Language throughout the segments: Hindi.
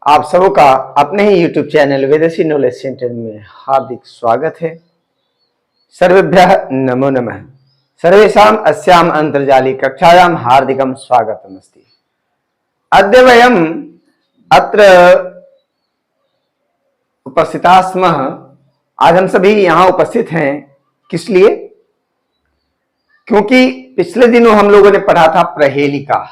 आप सबों का अपने ही YouTube चैनल वेदसी नॉलेज सेंटर में हार्दिक स्वागत है। सर्वेभ्यः नमो नमः। सर्वेषाम् अस्याम् अन्तर्जाली कक्षायां हार्दिकं स्वागतम् अस्ति। अद्य वयम् अत्र उपस्थिताः स्मः। आज हम सभी यहाँ उपस्थित हैं किस लिए? क्योंकि पिछले दिनों हम लोगों ने पढ़ा था प्रहेलिका।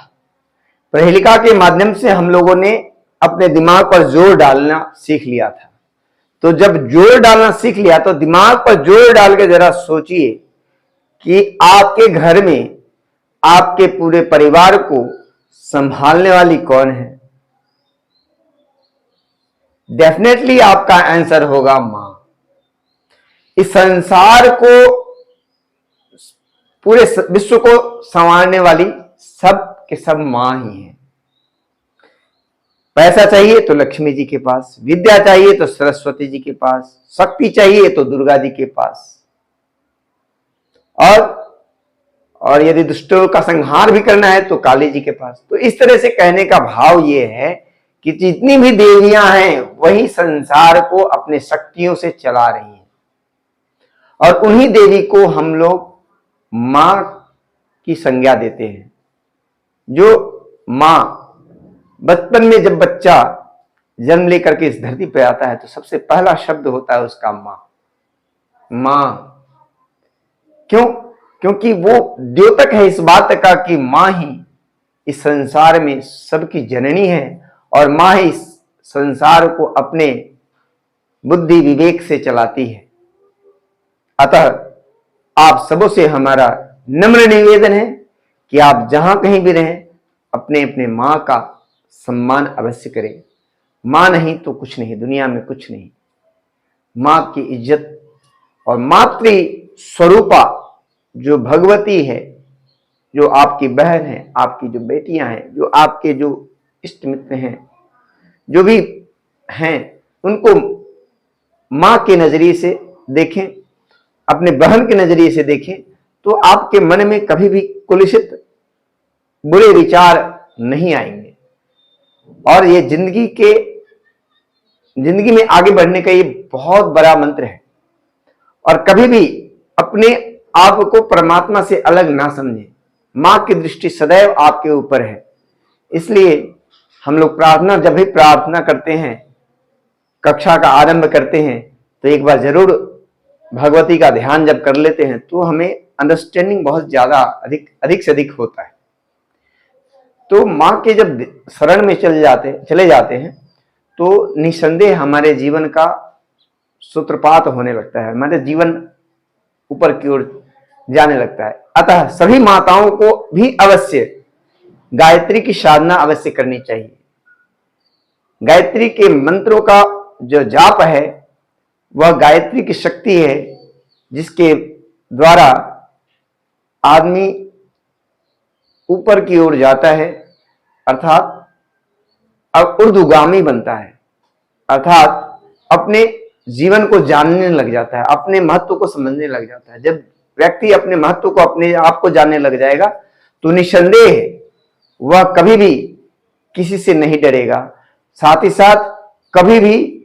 प्रहेलिका के माध्यम से हम लोगों ने अपने दिमाग पर जोर डालना सीख लिया था। तो जब जोर डालना सीख लिया तो दिमाग पर जोर डाल के जरा सोचिए कि आपके घर में आपके पूरे परिवार को संभालने वाली कौन है? डेफिनेटली आपका आंसर होगा मां। इस संसार को, पूरे विश्व को संवारने वाली सब के सब मां ही है। पैसा चाहिए तो लक्ष्मी जी के पास, विद्या चाहिए तो सरस्वती जी के पास, शक्ति चाहिए तो दुर्गा जी के पास, और यदि दुष्टों का संहार भी करना है तो काली जी के पास। तो इस तरह से कहने का भाव ये है कि जितनी भी देवियां हैं वही संसार को अपने शक्तियों से चला रही हैं, और उन्हीं देवी को हम लोग मां की संज्ञा देते हैं। जो मां, बचपन में जब बच्चा जन्म लेकर के इस धरती पर आता है तो सबसे पहला शब्द होता है उसका मां। मां क्यों? क्योंकि वो द्योतक है इस बात का कि मां ही इस संसार में सबकी जननी है, और मां ही इस संसार को अपने बुद्धि विवेक से चलाती है। अतः आप सबों से हमारा नम्र निवेदन है कि आप जहां कहीं भी रहें अपने अपने मां का सम्मान अवश्य करें। मां नहीं तो कुछ नहीं, दुनिया में कुछ नहीं। मां की इज्जत और मातृ स्वरूपा जो भगवती है, जो आपकी बहन है, आपकी जो बेटियां हैं, जो आपके जो इष्ट मित्र हैं, जो भी हैं, उनको मां के नजरिए से देखें, अपने बहन के नजरिए से देखें, तो आपके मन में कभी भी कुलुषित बुरे विचार नहीं आएंगे। और ये जिंदगी में आगे बढ़ने का ये बहुत बड़ा मंत्र है। और कभी भी अपने आप को परमात्मा से अलग ना समझें। मां की दृष्टि सदैव आपके ऊपर है। इसलिए हम लोग प्रार्थना, जब भी प्रार्थना करते हैं, कक्षा का आरंभ करते हैं, तो एक बार जरूर भगवती का ध्यान जब कर लेते हैं तो हमें अंडरस्टैंडिंग बहुत ज्यादा अधिक से अधिक होता है। तो मां के जब शरण में चले जाते हैं तो निसंदेह हमारे जीवन का सूत्रपात होने लगता है, हमारे जीवन ऊपर की ओर जाने लगता है। अतः सभी माताओं को भी अवश्य गायत्री की साधना अवश्य करनी चाहिए। गायत्री के मंत्रों का जो जाप है वह गायत्री की शक्ति है, जिसके द्वारा आदमी ऊपर की ओर जाता है, अर्थात अब ऊर्ध्वगामी बनता है, अर्थात अपने जीवन को जानने लग जाता है, अपने महत्व को समझने लग जाता है। जब व्यक्ति अपने महत्व को, अपने आप को जानने लग जाएगा तो निसंदेह वह कभी भी किसी से नहीं डरेगा, साथ ही साथ कभी भी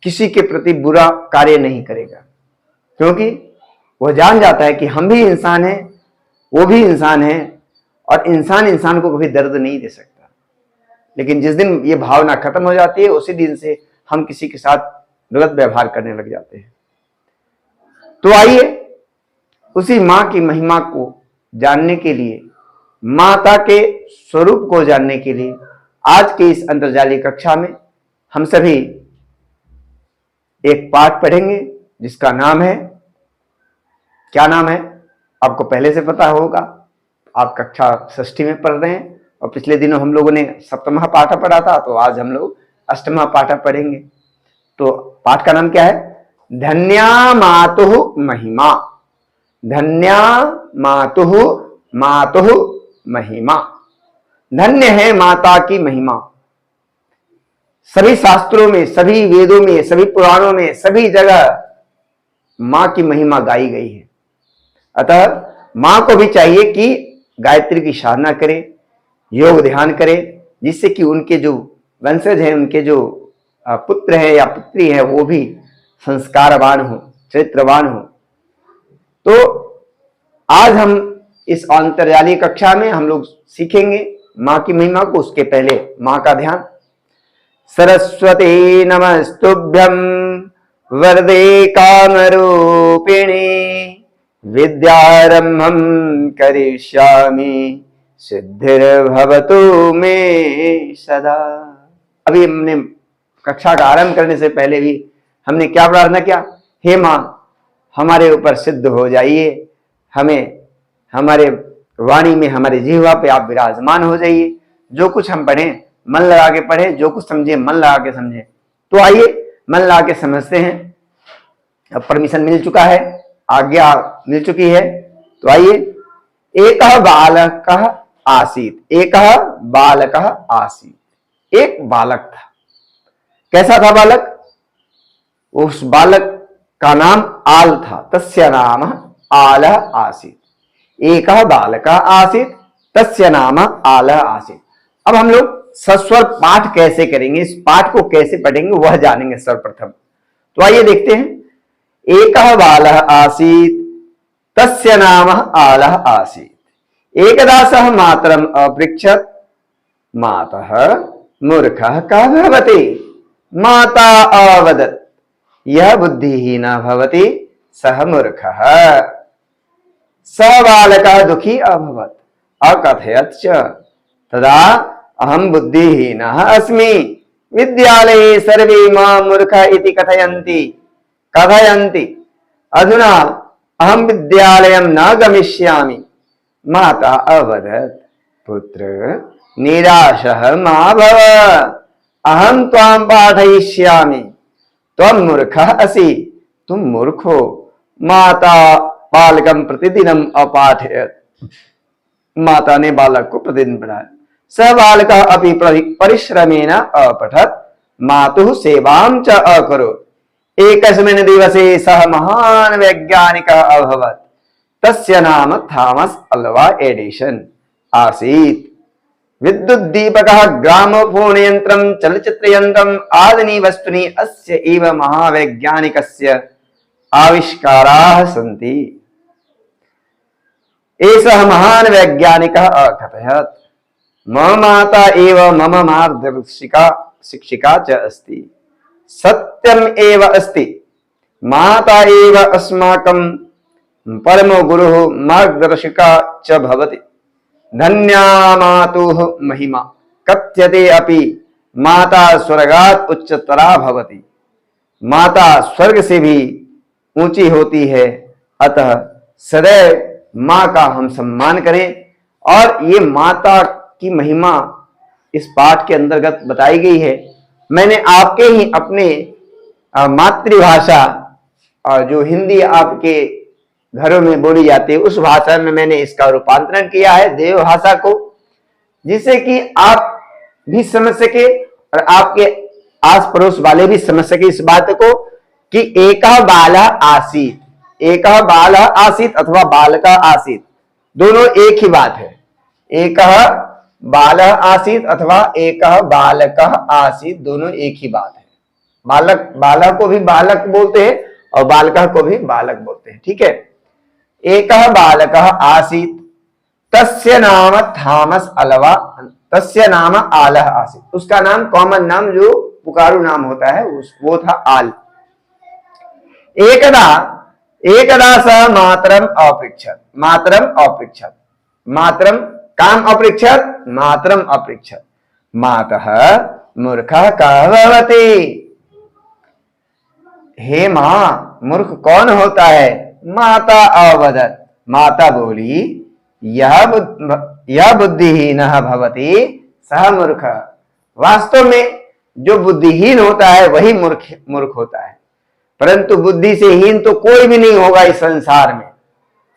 किसी के प्रति बुरा कार्य नहीं करेगा, क्योंकि वह जान जाता है कि हम भी इंसान हैं, वो भी इंसान है, और इंसान को कभी दर्द नहीं दे सकता। लेकिन जिस दिन ये भावना खत्म हो जाती है उसी दिन से हम किसी के साथ गलत व्यवहार करने लग जाते हैं। तो आइए उसी मां की महिमा को जानने के लिए, माता के स्वरूप को जानने के लिए आज के इस अंतर्जालीय कक्षा में हम सभी एक पाठ पढ़ेंगे जिसका नाम है, क्या नाम है आपको पहले से पता होगा। आप कक्षा 6ठी में पढ़ रहे हैं और पिछले दिनों हम लोगों ने सप्तमः पाठ पढ़ा था, तो आज हम लोग अष्टमः पाठ पढ़ेंगे। तो पाठ का नाम क्या है? धन्या मातुः महिमा। धन्या मातुः महिमा। धन्य है माता की महिमा। सभी शास्त्रों में, सभी वेदों में, सभी पुराणों में, सभी जगह मां की महिमा गाई गई है। अतः मां को भी चाहिए कि गायत्री की साधना करें, योग ध्यान करें, जिससे कि उनके जो वंशज है, उनके जो पुत्र है या पुत्री है वो भी संस्कारवान हो, चरित्रवान हो। तो आज हम इस अंतर्जालीय कक्षा में हम लोग सीखेंगे माँ की महिमा को। उसके पहले माँ का ध्यान। सरस्वती नमस्तुभ्यं वरदे कामरूपिणी विद्यारंभं करिष्यामि सिद्धिर्भवतु मे सदा। अभी हमने कक्षा का आरंभ करने से पहले भी हमने क्या प्रार्थना किया? हे माँ, हमारे ऊपर सिद्ध हो जाइए, हमें हमारे वाणी में, हमारे जिह्वा पे आप विराजमान हो जाइए। जो कुछ हम पढ़ें मन लगा के पढ़ें, जो कुछ समझे मन लगा के समझें। तो आइए मन लगा के समझते हैं। अब परमिशन मिल चुका है, आज्ञा मिल चुकी है। तो आइए। एक बालक आसीत, एक बालक आसीत। एक बालक था। कैसा था बालक? उस बालक का नाम आल था। तस्य नाम आल आसीत। एक बालक आसीत तस्य नाम आल आसीत। अब हम लोग सस्वर पाठ कैसे करेंगे, इस पाठ को कैसे पढ़ेंगे वह जानेंगे सर्वप्रथम। तो आइए देखते हैं। एक बालः आसीत तस्य नाम आलः आसीत। एकदा सः मातरम् अपृच्छत् मातः मूर्खः कः भवति? माता अवदत् यः बुद्धिहीनः भवति सः मूर्खः। स बालकः दुःखी अभवत् अकथयत् च तदा अहं बुद्धिहीनः अस्मि। विद्यालये सर्वे मां मूर्खः इति कथयन्ति। अधुना अहं विद्यालयं न गमिष्यामि। माता अवदत् पुत्र निराशः मा भव, अहं त्वां पाठयिष्यामि। त्वं मूर्खः असि, तुम मूर्ख हो। माता बालकं प्रतिदिनम् अपाठयत्। माता ने बालक को प्रतिदिन पढ़ाया। स बालकः अपि परिश्रमेण अपठत् मातुः सेवां च अकरोत्। एकस्मिन् दिवसे सः महान् वैज्ञानिकः अभवत्। तस्य नाम थॉमस अल्वा एडिसन आसीत्। विद्युद्दीपकः, ग्रामोफोन यन्त्रं, चलचित्रयन्त्रम् आदीनि वस्तूनि अस्य एव महावैज्ञानिकस्य आविष्काराः सन्ति। एषः महान् वैज्ञानिकः अकथयत् मम माता एव मम मार्गदर्शिका शिक्षिका च अस्ति। सत्यम् एव अस्ति, माता एव अस्माकं परमो गुरुः मार्गदर्शिका च भवति। धन्या मातुः महिमा कथ्यते अपि माता स्वर्गात् उच्चतरा भवति। माता स्वर्ग से भी ऊंची होती है, अतः सदैव माँ का हम सम्मान करें। और ये माता की महिमा इस पाठ के अंतर्गत बताई गई है। मैंने आपके ही अपने मातृभाषा जो हिंदी आपके घरों में बोली जाती है उस भाषा में मैंने इसका रूपांतरण किया है देव भाषा को, जिससे कि आप भी समझ सके और आपके आस पड़ोस वाले भी समझ सके इस बात को कि एकः बालः आसीत्, एकः बालः आसीत् अथवा बालकः आसीत्, दोनों एक ही बात है। एकः बालः आसीत् अथवा एकः बालकः आसीत्, दोनों एक ही बात है। बालक को भी बालक बोलते हैं और बालकः को भी बालक बोलते हैं। ठीक है। एकः बालकः आसीत् तस्य नाम थॉमस अल्वा, तस्य नाम आलः आसीत्। उसका नाम कॉमन नाम जो पुकारू नाम होता है वो था आल। एकदा सः मातरम् अपृच्छत्, मातरम् काम अपृच्छत्, मातरम् अपृच्छत् मातः मूर्खः कः भवति? हे मां, मूर्ख कौन होता है? माता अवदत्, माता बोली यह बुद्धिहीनः भवति सः मूर्खः। वास्तव में जो बुद्धिहीन होता है वही मूर्ख होता है, परंतु बुद्धि से हीन तो कोई भी नहीं होगा इस संसार में।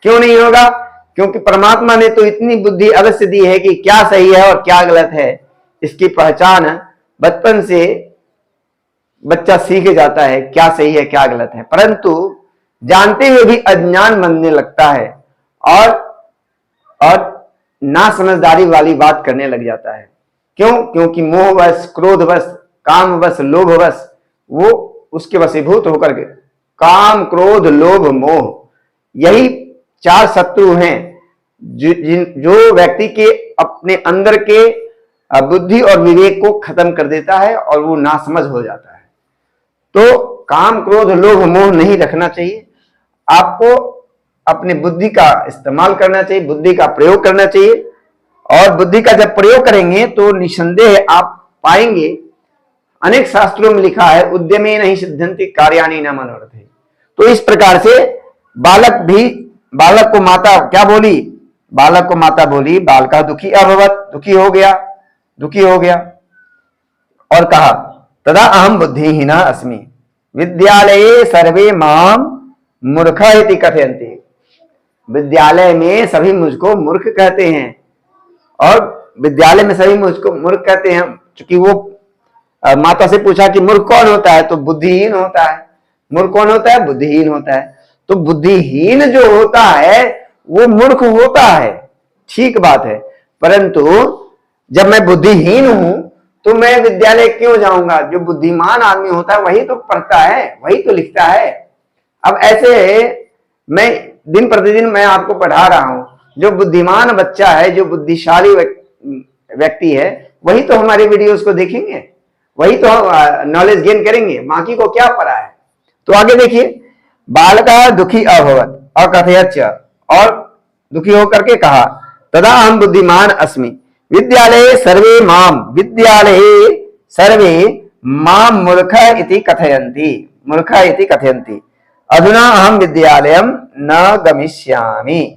क्यों नहीं होगा? क्योंकि परमात्मा ने तो इतनी बुद्धि अवश्य दी है कि क्या सही है और क्या गलत है इसकी पहचान बचपन से बच्चा सीख जाता है, क्या सही है क्या गलत है। परंतु जानते हुए भी अज्ञान बनने लगता है और ना समझदारी वाली बात करने लग जाता है। क्यों? क्योंकि मोहवश, क्रोधवश, कामवश, लोभवश वो उसके वशीभूत होकर के, काम, क्रोध, लोभ, मोह, यही 4 शत्रु हैं जो व्यक्ति के अपने अंदर के बुद्धि और विवेक को खत्म कर देता है और वो नासमझ हो जाता है। तो काम, क्रोध, लोभ, मोह नहीं रखना चाहिए। आपको अपने बुद्धि का इस्तेमाल करना चाहिए, बुद्धि का प्रयोग करना चाहिए। और बुद्धि का जब प्रयोग करेंगे तो निसंदेह आप पाएंगे, अनेक शास्त्रों में लिखा है, उद्यमे नहीं सिद्धंति कार्याणि न मनोरथे। तो इस प्रकार से बालक को माता क्या बोली? बालक को माता बोली, बालका दुखी अभवत, दुखी हो गया और कहा तदा अहम बुद्धिहीना अस्मि विद्यालये सर्वे माम मूर्ख इति कथयन्ति। विद्यालय में सभी मुझको मूर्ख कहते हैं, और विद्यालय में सभी मुझको मूर्ख कहते हैं। क्योंकि वो माता से पूछा कि मूर्ख कौन होता है? तो बुद्धिहीन होता है। मूर्ख कौन होता है? बुद्धिहीन होता है। तो बुद्धिहीन जो होता है वो मूर्ख होता है, ठीक बात है। परंतु जब मैं बुद्धिहीन हूं तो मैं विद्यालय क्यों जाऊंगा? जो बुद्धिमान आदमी होता है वही तो पढ़ता है, वही तो लिखता है। अब ऐसे मैं दिन प्रतिदिन मैं आपको पढ़ा रहा हूं, जो बुद्धिमान बच्चा है, जो बुद्धिशाली व्यक्ति है, वही तो हमारे वीडियोस को देखेंगे, वही तो नॉलेज गेन करेंगे। बाकी को क्या पता है? तो आगे देखिए, बालका दुखी अभवत अकथयच्च, और दुखी होकर के कहा तदा हम बुद्धिमान अस्मि विद्यालये सर्वे माम मूर्ख इति कथयन्ति, अधुना अहम विद्यालयं न गमिष्यामि,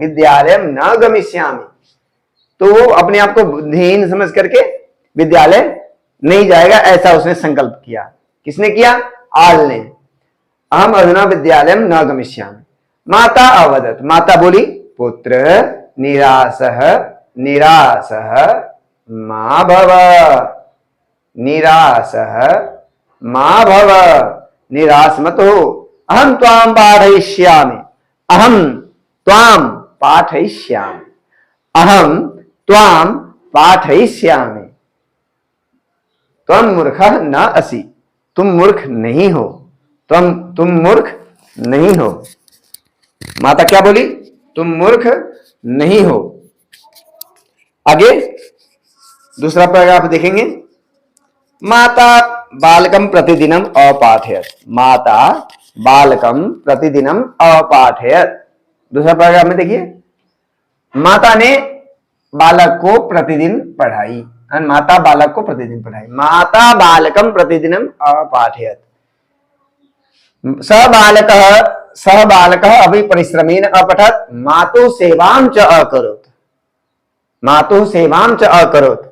विद्यालयं न गमिष्यामि। तो वो अपने आप को बुद्धिहीन समझ करके विद्यालय नहीं जाएगा, ऐसा उसने संकल्प किया। किसने किया? आल ने। अहम अधुना विद्यालयं न गमिष्यामि। माता अवदत, माता बोली पुत्र निरासः मा भव, निराश मत हो। अहम त्वाम पाठयिष्यामि, त्वं मूर्खः न असि, तुम मूर्ख नहीं हो, तुम मूर्ख नहीं हो। माता क्या बोली? तुम मूर्ख नहीं हो। आगे दूसरा पैराग्राफ देखेंगे। माता बालकम प्रतिदिनम अपाठयत, माता बालकम प्रतिदिनम अपाठयत। दूसरा पैराग्राफ में देखिए, माता ने बालक को प्रतिदिन पढ़ाई, माता बालक को प्रतिदिन पढ़ाई। माता बालकम प्रतिदिनम अपाठयत, सह बालकः अभि परिश्रमेण अपठत मातुः सेवां च अकरोत्।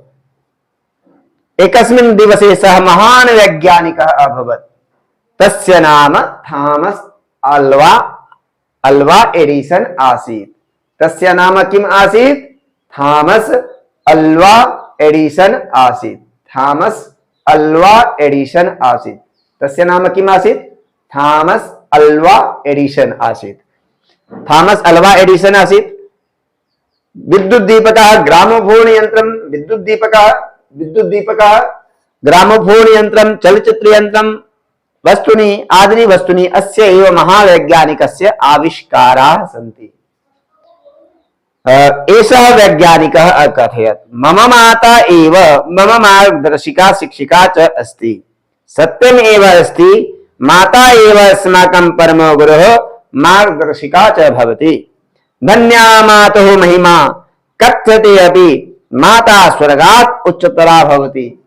एकस्मिन् दिवसे सः महान् वैज्ञानिकः अभवत्, तस्य नाम थॉमस अल्वा एडिसन आसीत्। तस्य नाम किम् आसीत्? थॉमस अल्वा एडिसन आसीत्। तस्य नाम किम् आसीत्? थॉमस अल्वा एडिसन आसीत्। विद्युत दीपकः ग्रामोफोन यंत्रम चलचित्र यंत्रम आदि वस्तुनि अस्य एव महावैज्ञानिकस्य आविष्काराः सन्ति। एषः वैज्ञानिकः अकथयत् मम माता एव मम मार्गदर्शिका शिक्षिका च अस्ति। सत्यम् एव अस्ति, माता एव अस्माकं परमो गुरुः मार्गदर्शिका च भवति। धन्या मातुः महिमा कथ्यते अपि माता स्वर्गात् उच्चतरा भवति।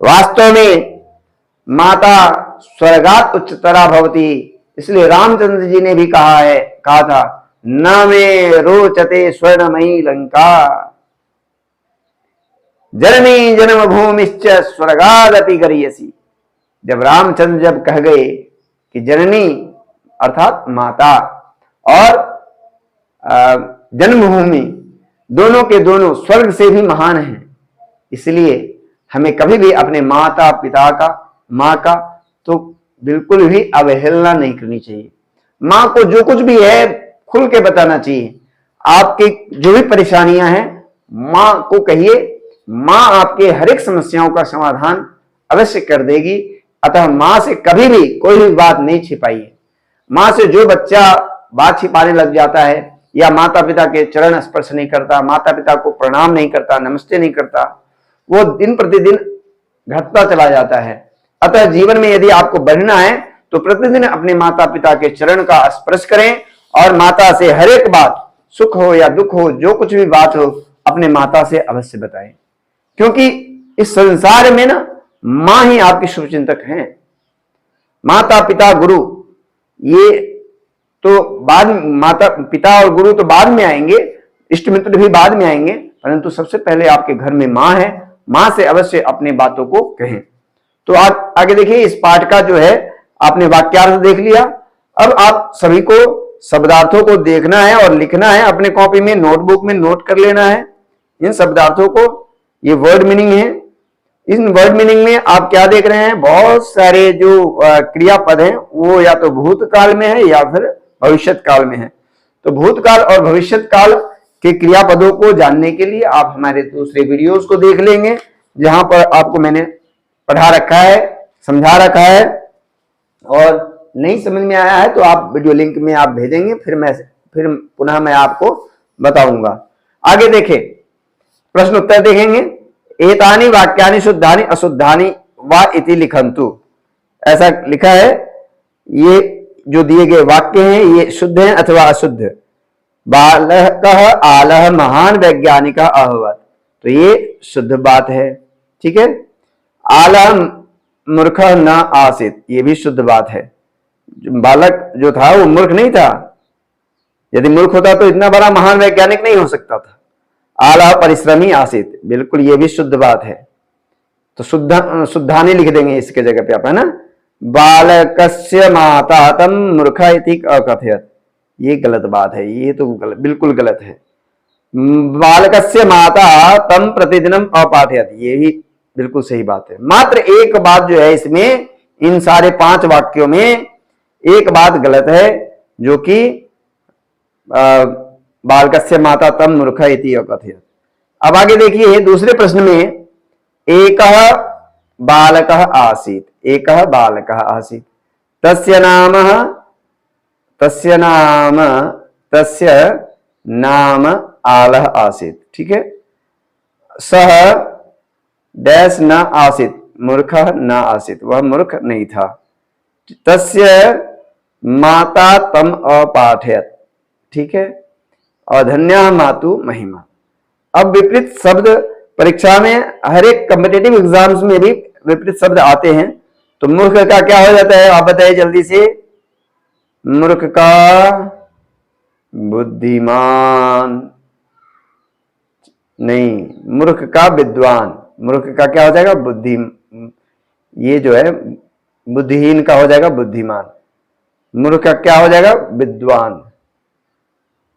वास्तव में माता स्वर्गात् उच्चतरा भवति। इसलिए रामचंद्र जी ने भी कहा था, न मे रोचते स्वर्णमयी लंका, जननी जन्म भूमिश्च स्वर्गादपि गरीयसी। जब रामचंद्र जब कह गए कि जननी अर्थात माता और जन्मभूमि दोनों के दोनों स्वर्ग से भी महान हैं, इसलिए हमें कभी भी अपने माता पिता का, माँ का तो बिल्कुल भी अवहेलना नहीं करनी चाहिए। माँ को जो कुछ भी है खुल के बताना चाहिए। आपकी जो भी परेशानियां हैं मां को कहिए, मां आपके हर एक समस्याओं का समाधान अवश्य कर देगी। अतः मां से कभी भी कोई भी बात नहीं छिपाइए। मां से जो बच्चा बात छिपाने लग जाता है या माता पिता के चरण स्पर्श नहीं करता, माता पिता को प्रणाम नहीं करता, नमस्ते नहीं करता, वो दिन प्रतिदिन घटता चला जाता है। अतः जीवन में यदि आपको बढ़ना है तो प्रतिदिन अपने माता पिता के चरण का स्पर्श करें और माता से हर एक बात, सुख हो या दुख हो, जो कुछ भी बात हो, अपने माता से अवश्य बताएं। क्योंकि इस संसार में ना मां ही आपके शुभचिंतक हैं। माता पिता गुरु ये तो बाद, माता पिता और गुरु तो बाद में आएंगे, इष्ट मित्र भी बाद में आएंगे, परंतु सबसे पहले आपके घर में मां है। मां से अवश्य अपनी बातों को कहें। तो आप आगे देखिए, इस पाठ का जो है आपने वाक्यार्थ देख लिया। अब आप सभी को शब्दार्थों को देखना है और लिखना है, अपने कॉपी में नोटबुक में नोट कर लेना है इन शब्दार्थों को। ये वर्ड मीनिंग है। इन वर्ड मीनिंग में आप क्या देख रहे हैं, बहुत सारे जो क्रियापद हैं वो या तो भूतकाल में है या फिर भविष्यत काल में है। तो भूतकाल और भविष्यत काल के क्रियापदों को जानने के लिए आप हमारे दूसरे वीडियोस को देख लेंगे, जहां पर आपको मैंने पढ़ा रखा है, समझा रखा है। और नहीं समझ में आया है तो आप वीडियो लिंक में आप भेजेंगे, फिर पुनः मैं आपको बताऊंगा। आगे देखें, प्रश्न उत्तर देखेंगे। एतानि वाक्यानि शुद्धानि अशुद्धानि वा इति लिखन्तु। ऐसा लिखा है, ये जो दिए गए वाक्य हैं ये शुद्ध हैं अथवा अशुद्ध। बालकः आलः महान वैज्ञानिक अभवत्, तो ये शुद्ध बात है। ठीक है। आलः मूर्खः न आसीत्, ये भी शुद्ध बात है। बालक जो था वो मूर्ख नहीं था। यदि मूर्ख होता तो इतना बड़ा महान वैज्ञानिक नहीं हो सकता था। आलः परिश्रमी आसीत्, बिल्कुल ये भी शुद्ध बात है। तो शुद्धानि लिख देंगे इसके जगह पे आप, है ना। बालकस्य माता तं मूर्ख इति अकथयत्, ये गलत बात है, ये तो बिल्कुल गलत है। बालकस्य माता तं प्रतिदिनम अपाठयत्, ये भी बिल्कुल सही बात है। मात्र एक बात जो है इसमें, इन सारे 5 वाक्यों में एक बात गलत है, जो कि बालकस्य माता तं मूर्ख इति अकथयत्। अब आगे देखिए दूसरे प्रश्न में, एकः बालकः आसीत्, एकः बालकः आसीत्, तस्य नाम आलः आसीत्। ठीक है। सः डैश न आसीत्, मूर्खः न आसीत्, वह मूर्ख नहीं था। तस्य माता तम अपाठयत्। ठीक है। अधन्या मातु महिमा। अब विपरीत शब्द परीक्षा में, हर एक कॉम्पिटिटिव एग्जाम्स में भी विपरीत शब्द आते हैं। तो मूर्ख का क्या हो जाता है, आप बताइए जल्दी से। मूर्ख का बुद्धिमान नहीं, मूर्ख का विद्वान। मूर्ख का क्या हो जाएगा, बुद्धि, ये जो है बुद्धिहीन का हो जाएगा बुद्धिमान। मूर्ख का क्या हो जाएगा, विद्वान।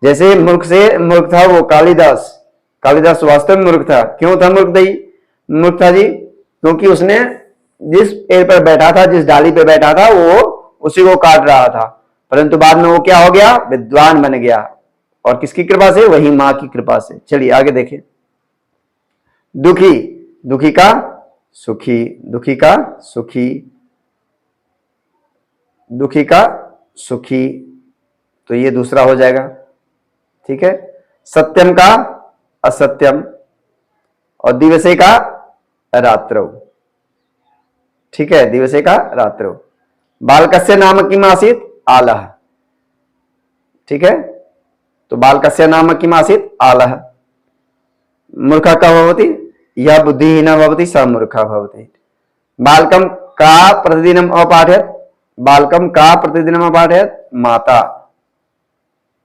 जैसे मूर्ख से मूर्ख था वो कालिदास। कालिदास वास्तव में मूर्ख था। क्यों था मूर्ख था जी? क्योंकि उसने जिस पेड़ पर बैठा था, जिस डाली पे बैठा था, वो उसी को काट रहा था। परंतु बाद में वो क्या हो गया, विद्वान बन गया। और किसकी कृपा से, वही मां की कृपा से। चलिए आगे देखें। दुखी, दुखी का सुखी, दुखी का सुखी, दुखी का सुखी, तो ये दूसरा हो जाएगा। ठीक है। सत्यम का असत्यम, और दिवसे का रात्रौ। ठीक है, दिवसे का रात्रौ। बालकस्य नाम किम आसीत्, आलः। ठीक है। तो बालकस्य नाम किम आसीत्, आलः। मूर्खः कः भवति, यः बुद्धिहीनः भवति सः मूर्खः भवति। बालकं का प्रतिदिनम् अपाठयत्, बालकं का प्रतिदिनम् अपाठयत्, माता,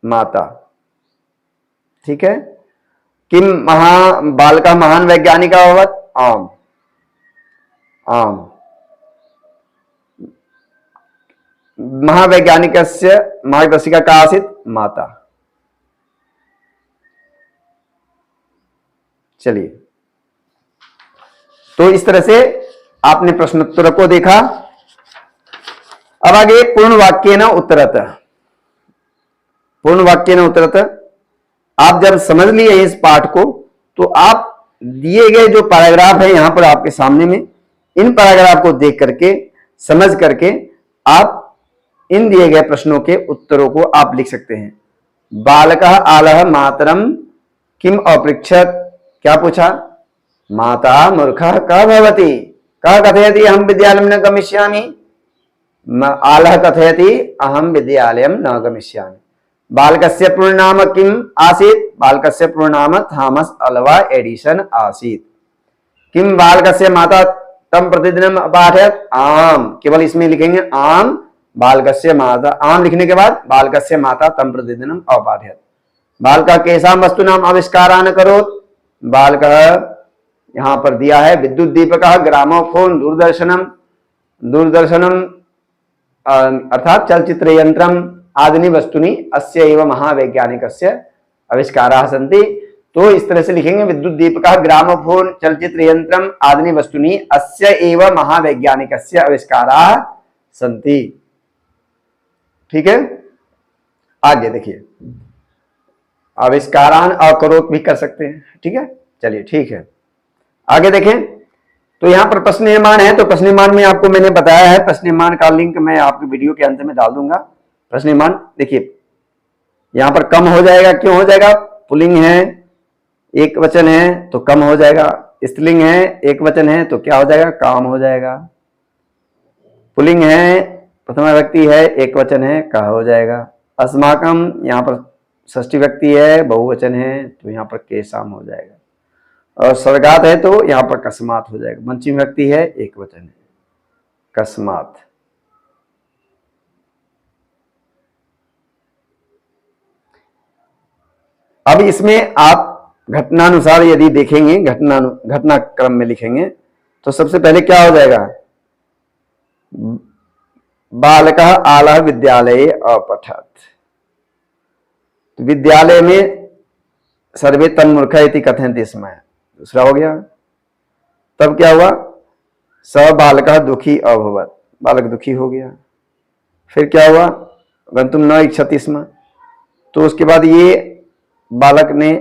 माता। ठीक है। किम बालकः महान वैज्ञानिक अभवत्, आम, आम। महावैज्ञानिकस्य मार्गदर्शिका का आसीत्, माता। चलिए, तो इस तरह से आपने प्रश्नोत्तर को देखा। अब आगे पूर्ण वाक्येन उत्तरतः। पूर्ण वाक्येन उत्तरतः, आप जब समझ लिए इस पाठ को तो आप दिए गए जो पैराग्राफ है यहां पर आपके सामने में, इन पैराग्राफ को देख करके, समझ करके आप इन दिए गए प्रश्नों के उत्तरों को आप लिख सकते हैं। बालकः आलः मातरम किम अपृच्छत, क्या पूछा? माता मूर्खः कः भवति, कः कथयति अहम विद्यालयं न गमिष्यामि, आलः कथयति अहम विद्यालयं न गमिष्यामि। बालकस्य पूर्ण नाम किम आसीत्, बालकस्य पूर्ण नाम थॉमस अल्वा एडिसन आसीत्। किम बालकस्य माता तम प्रतिदिनम अपाठयत्, आम, केवल इसमें लिखेंगे आम, बालकस्य माता, आम लिखने के बाद बालकस्य माता तम प्रतिदिनम अपाठयत्। बालकः केषां वस्तूनां आविष्कारान् करोत्, बालकः यहां पर दिया है विद्युत दीपकः, ग्रामोफोन, दूरदर्शनम अर्थात चलचित्र यंत्रम आदि वस्तुनि अस्य एव महावैज्ञानिकस्य आविष्काराः सन्ति। तो इस तरह से लिखेंगे विद्युत दीपकः, ग्रामोफोन, चलचित्र यंत्रम आदि वस्तुनि अस्य एव महावैज्ञानिकस्य आविष्काराः सन्ति। ठीक है, आगे देखिए, आविष्कारान अकरोत् भी कर सकते हैं। ठीक है, चलिए ठीक है, आगे देखें। तो यहां पर प्रश्न निर्माण है, तो प्रश्न निर्माण में आपको मैंने बताया है, प्रश्न निर्माण का लिंक मैं आपके वीडियो के अंत में डाल दूंगा। प्रश्न निर्माण देखिए, यहां पर कम हो जाएगा, क्यों हो जाएगा? पुल्लिंग है, एक वचन है तो कम हो जाएगा, स्त्रीलिंग है, एक वचन है तो क्या हो जाएगा? काम हो जाएगा। पुल्लिंग है, प्रथमा व्यक्ति है, एक वचन है, कहा हो जाएगा। अस्माकम, यहाँ पर षष्ठी व्यक्ति है, बहुवचन है, तो यहाँ पर केशाम हो जाएगा। और स्वर्गात है तो यहाँ पर कस्मात हो जाएगा। पंचमी व्यक्ति है, एक वचन है, कस्मात। अब इसमें आप घटनानुसार यदि देखेंगे, घटनाक्रम में लिखेंगे, तो सबसे पहले क्या हो जाएगा? बालकः आलः विद्यालये अपठत्, विद्यालय में सर्वे तन्मूर्खः इति कथयन्ति स्म, दूसरा हो गया। तब क्या हुआ? स बालकः दुखी अभवत्, बालक दुखी हो गया। फिर क्या हुआ? गन्तुं न इच्छति स्म, तो उसके बाद ये बालक ने,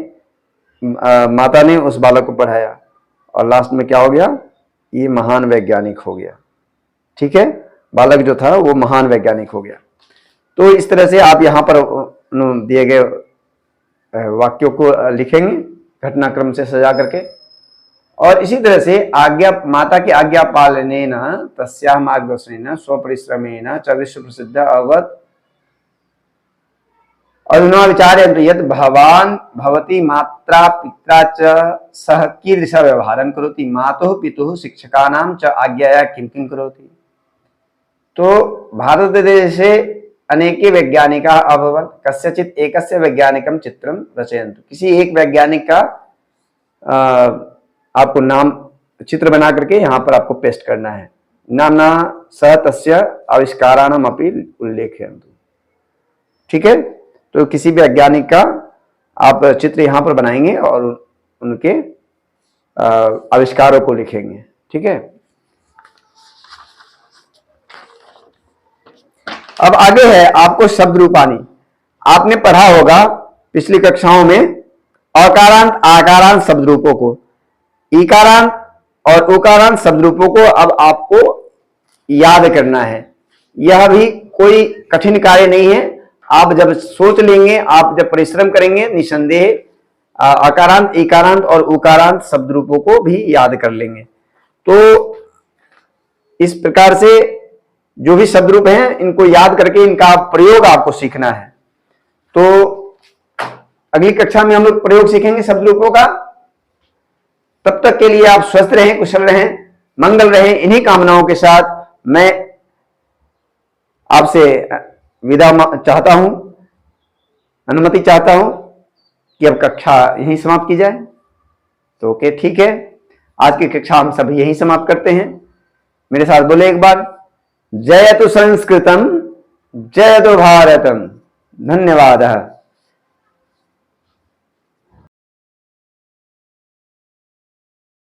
माता ने उस बालक को पढ़ाया, और लास्ट में क्या हो गया? ये महान वैज्ञानिक हो गया। ठीक है, बालक जो था वो महान वैज्ञानिक हो गया। तो इस तरह से आप यहाँ पर दिए गए वाक्यों को लिखेंगे घटनाक्रम से सजा करके। और इसी तरह से आज्ञा, माता की आज्ञा पालनेन तस्याः मार्गदर्शनेन स्वपरिश्रमेण च विश्व प्रसिद्ध अभवत्। अधुना विचारयन्तु यत् भवान् भवती मात्रा पित्रा च सह कीदृशः व्यवहारं करोति, मातुः पितुः शिक्षकानां च आज्ञया किं किं करोति। तो भारतदेशे अनेके वैज्ञानिकाः अभवन्, कस्यचित् एकस्य वैज्ञानिकं चित्रं रचयन्तु। किसी एक वैज्ञानिक का आपको नाम, चित्र बना करके यहाँ पर आपको पेस्ट करना है। नाम्ना सह तस्य आविष्काराणाम् अपि उल्लेखयन्तु। ठीक है, तो किसी भी वैज्ञानिक का आप चित्र यहाँ पर बनाएंगे और उनके आविष्कारों को लिखेंगे। ठीक है, अब आगे है आपको शब्द रूपानी। आपने पढ़ा होगा पिछली कक्षाओं में अकारांत आकारांत शब्द रूपों को, इकारांत और उकारांत शब्द रूपों को अब आपको याद करना है। यह भी कोई कठिन कार्य नहीं है। आप जब सोच लेंगे, आप जब परिश्रम करेंगे, निसंदेह अकारांत, इकारांत और उकारांत शब्द रूपों को भी याद कर लेंगे। तो इस प्रकार से जो भी शब्द रूप हैं, इनको याद करके इनका प्रयोग आपको सीखना है। तो अगली कक्षा में हम लोग प्रयोग सीखेंगे शब्द रूपों का। तब तक के लिए आप स्वस्थ रहें, कुशल रहें, मंगल रहें। इन्हीं कामनाओं के साथ मैं आपसे विदा चाहता हूं, अनुमति चाहता हूं कि अब कक्षा यहीं समाप्त की जाए। तो ओके, ठीक है, आज की कक्षा हम सभी यहीं समाप्त करते हैं। मेरे साथ बोले एक बार, जयतु संस्कृतम जयतु भारतम। धन्यवाद।